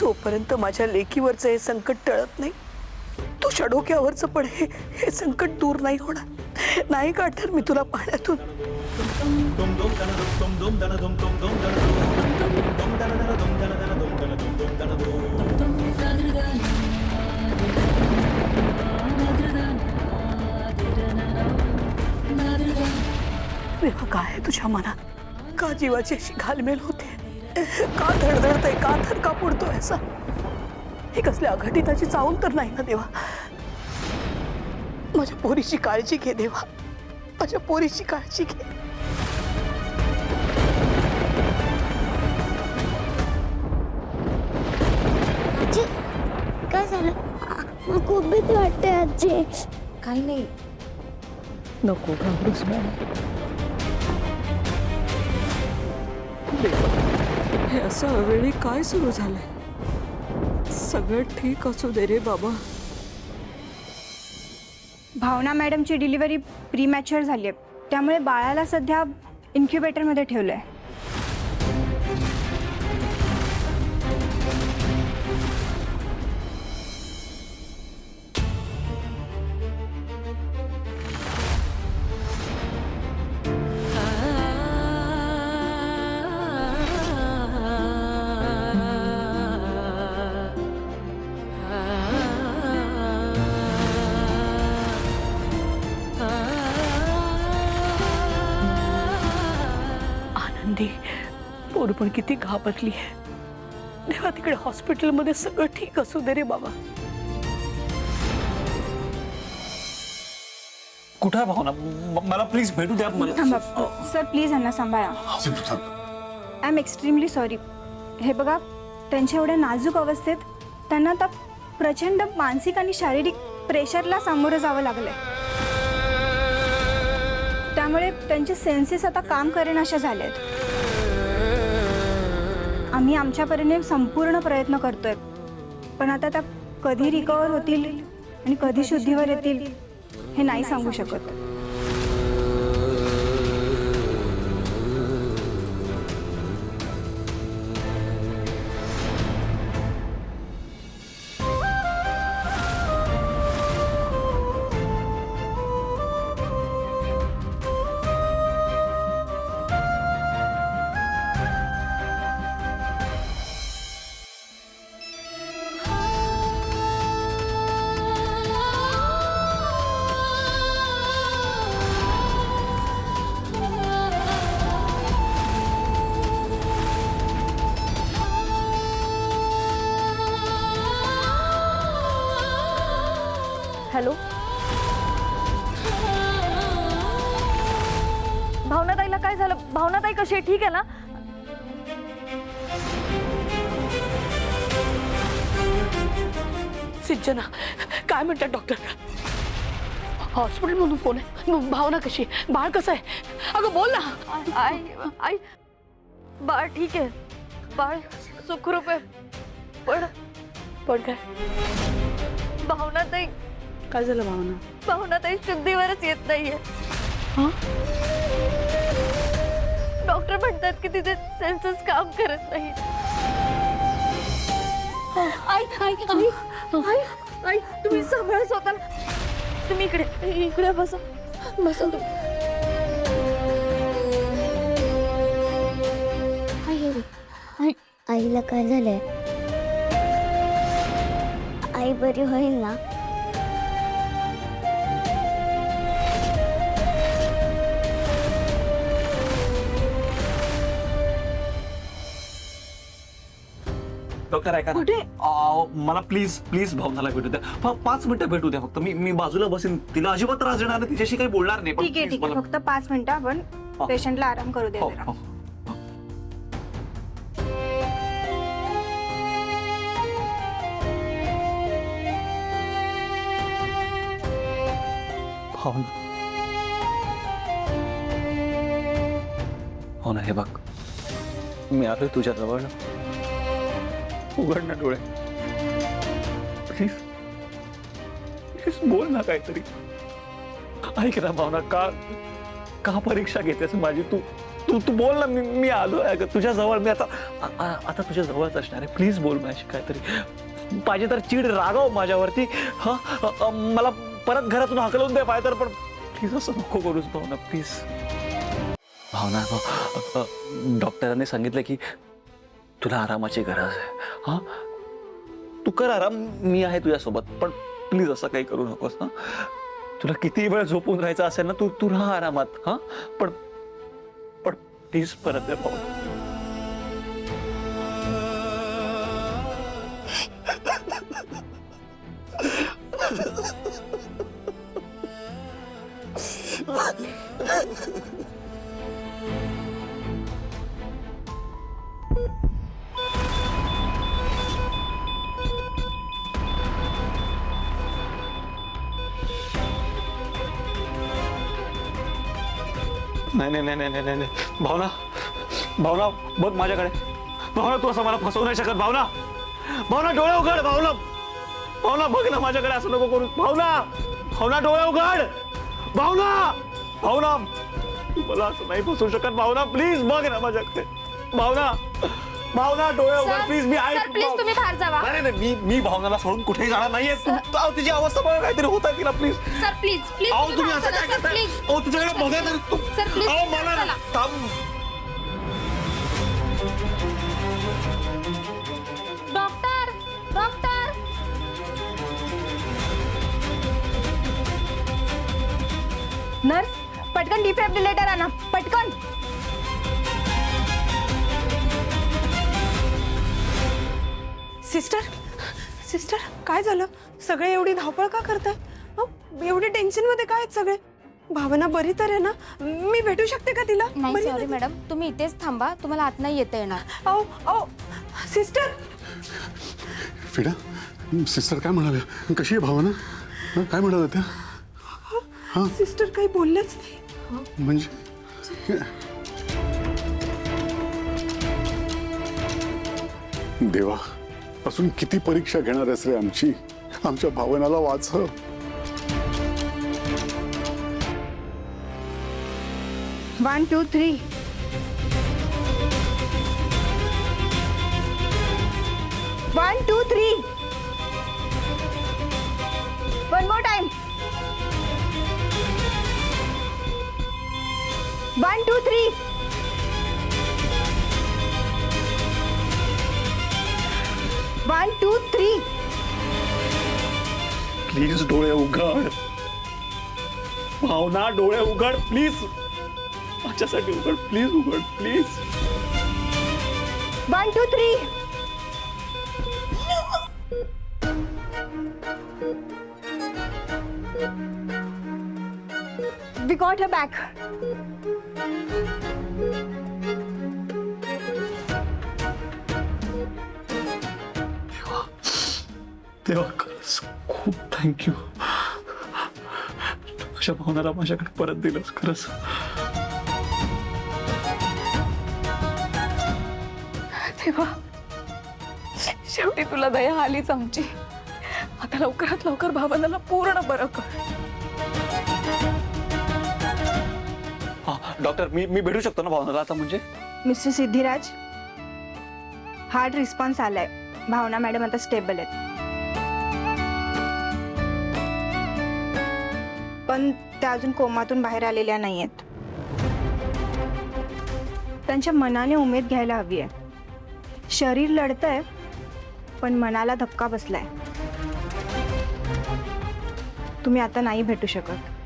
तोपर्यंत माझ्या लेकीवरचं हे संकट टळत नाही, तुझ्या डोक्यावरचं पण हे संकट दूर नाही होणार. नाही काढणार मी तुला पाण्यातून. देवा, काय आहे तुझ्या मनात? का जीवाची अशी घालमेल होते? का धडधडतय? का थरका पडतोय असा? ही कसल्या अघटिताची चावून तर नाही ना देवा? माझ्या पोरीची काळजी घे देवा, माझ्या पोरीची काळजी घे. आजी, काय झालं? खूप भीती वाटते आजी. काही नाही. नको घाबरूस बाळा. देवा, हे असं अवेळी काय सुरू झालंय? सगळं ठीक असू दे रे बाबा. भावना मॅडमची डिलिव्हरी प्रीमॅच्युअर झाली आहे, त्यामुळे बाळाला सध्या इन्क्युबेटरमध्ये ठेवलं आहे. आनंदी पोर पण किती घाबरली आहे. देवा, तिकडे हॉस्पिटलमध्ये सगळं ठीक असू दे रे बाबा. कुठे भावना? मला प्लीज भेटू द्या. थांबा सर, प्लीज यांना सांभाळा. I am extremely sorry. हे बघा, त्यांच्या एवढ्या नाजूक अवस्थेत त्यांना आता प्रचंड मानसिक आणि शारीरिक प्रेशरला सामोरं जावं लागलंय. त्यामुळे त्यांचे सेन्सेस आता काम करेनाशा झालेत. आम्ही आमच्या परीने संपूर्ण प्रयत्न करतोय, पण आता त्या कधी रिकवर होतील आणि कधी शुद्धीवर येतील हे नाही सांगू शकत. हॅलो, भावनाताईला काय झालं? भावनाताई कशी आहे? ठीक आहे ना? सिंचना, काय म्हणतात डॉक्टर? हॉस्पिटलमधून फोन आहे. भावना कशी आहे? बाळ कसं आहे? अगं बोल ना. आई, बाळ ठीक आहे, बाळ सुखरूप आहे. पण काय भावनाताई, काय झालं भावना? भावनाताई शुद्धीवरच येत नाहीये. डॉक्टर म्हणतात की तिचे सेन्सेस काम करत नाही. आई आई आई आई आई, तुम्ही सांभाळा स्वतःला. तुम्ही इकडे बसा तुम्ही. आईला काय झालंय? आई बरी होईल ना? डॉक्टर ऐका ना. मला प्लीज प्लीज भावनाला भेटू द्या. 5 मिनिटं भेटू द्या फक्त. मी बाजूला बसेन. तिला अजिबात त्रास देणार नाही, तिच्याशी काही बोलणार नाही. पण ठीक आहे please ठीक आहे, मला- फक्त 5 मिनिटं आपण पेशंटला आराम करू द्या हो, जरा. हो. भावना, हो ना, हे बघ, मी आलोय तुझ्या जवळ. उघड ना डोळे प्लीज. प्लीज बोल ना काहीतरी. ऐक ना भावना, का परीक्षा घेतेस माझी तू? तू बोल ना, मी आलो आहे तुझ्या जवळ. मी आता तुझ्या जवळच असणार आहे. प्लीज बोल माझ्याशी काहीतरी. पाहिजे तर चिड रागाव माझ्यावरती. हा मला परत घरातून हाकलून दे पाहिजे तर, पण प्लीज असं नको करूच भावना, प्लीज. भावना, डॉक्टरांनी सांगितलं की तुला आरामाची गरज आहे. हा तू कर आराम, मी आहे तुझ्यासोबत. पण प्लीज असं काही करू नकोस. हा तुला किती वेळ झोपून राहायचं असेल ना, तू राहा आरामात. हा पण प्लीज परत ये भावना. नाही भावना, भावना बघ माझ्याकडे. भावना तू असं मला फसवू नाही शकत. भावना, भावना डोळे उघड. भावना, भावना बघ ना माझ्याकडे, असं नको करू. भावना, भावना डोळे उघड. भावना, भावना तू मला असं नाही फसवू शकत. भावना प्लीज बघ ना माझ्याकडे. भावना, भावना डोळे उघड प्लीज. मी आहे. प्लीज तुम्ही बाहेर जावा. नाही मी भावनाला सोडून कुठेही जाणार नाहीये. तिची अवस्था बघा, काहीतरी होत आहे तिला. प्लीज सर प्लीज प्लीज अहो तुम्ही असं काय करताय? अहो तुझ्याकडे बघा तरी तू. सर प्लीज अहो मला थांब. डॉक्टर डॉक्टर नर्स, पटकन डिफिब्रिलेटर आणा, पटकन. सिस्टर, सिस्टर काय झालं? सगळे एवढी धावपळ का करताय? एवढी टेन्शन मध्ये काय आहेत सगळे? भावना बरी तर आहे ना? मी भेटू शकते का तिला? नाही बरी सॉरी ना? मॅडम, तुम्ही इथेच थांबा, तुम्हाला आत नाही येता येणार. अहो अहो सिस्टर. फिडा, सिस्टर काय म्हणाल्या? कशी आहे भावना? काय म्हणाल्या त्या? सिस्टर काही बोललेच नाही. म्हणजे देवा, अजून किती परीक्षा घेणार आहेस रे आमची? आमच्या भावनाला वाचव. One two three. One two three. One more time. One two three. One two three. Please डोळे उघड. भावना डोळे उघड प्लीज. माझ्यासाठी उघड प्लीज, उघड please. One two three. We got her back. तेव्हा खरंच खूप थँक्यू. माझ्या भावनाला माझ्याकडे परत दिलंस खरंच. तेव्हा शेवटी तुला दया आलीच आमची. आता लवकरात लवकर भावनाला पूर्ण बरं कर. डॉक्टर, मी भेटू शकतो ना भावनाला आता? म्हणजे मिस्टर सिद्धिराज, हार्ट रिस्पॉन्स आलाय. भावना मॅडम आता स्टेबल आहेत, पण त्या अजून कोमातून बाहेर आलेल्या नाही आहेत. त्यांच्या मनाने उमेद घ्यायला हवी आहे. शरीर लढतंय पण मनाला धक्का बसलाय. तुम्ही आता नाही भेटू शकत.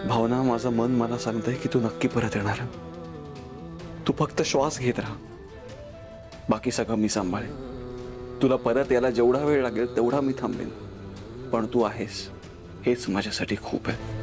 भावना, माझं मन मला सांगतंय की तू नक्की परत येणार. तू फक्त श्वास घेत राहा, बाकी सगळं मी सांभाळेन. तुला परत यायला जेवढा वेळ लागेल तेवढा मी थांबेन, पण तू आहेस हेच माझ्यासाठी खूप आहे.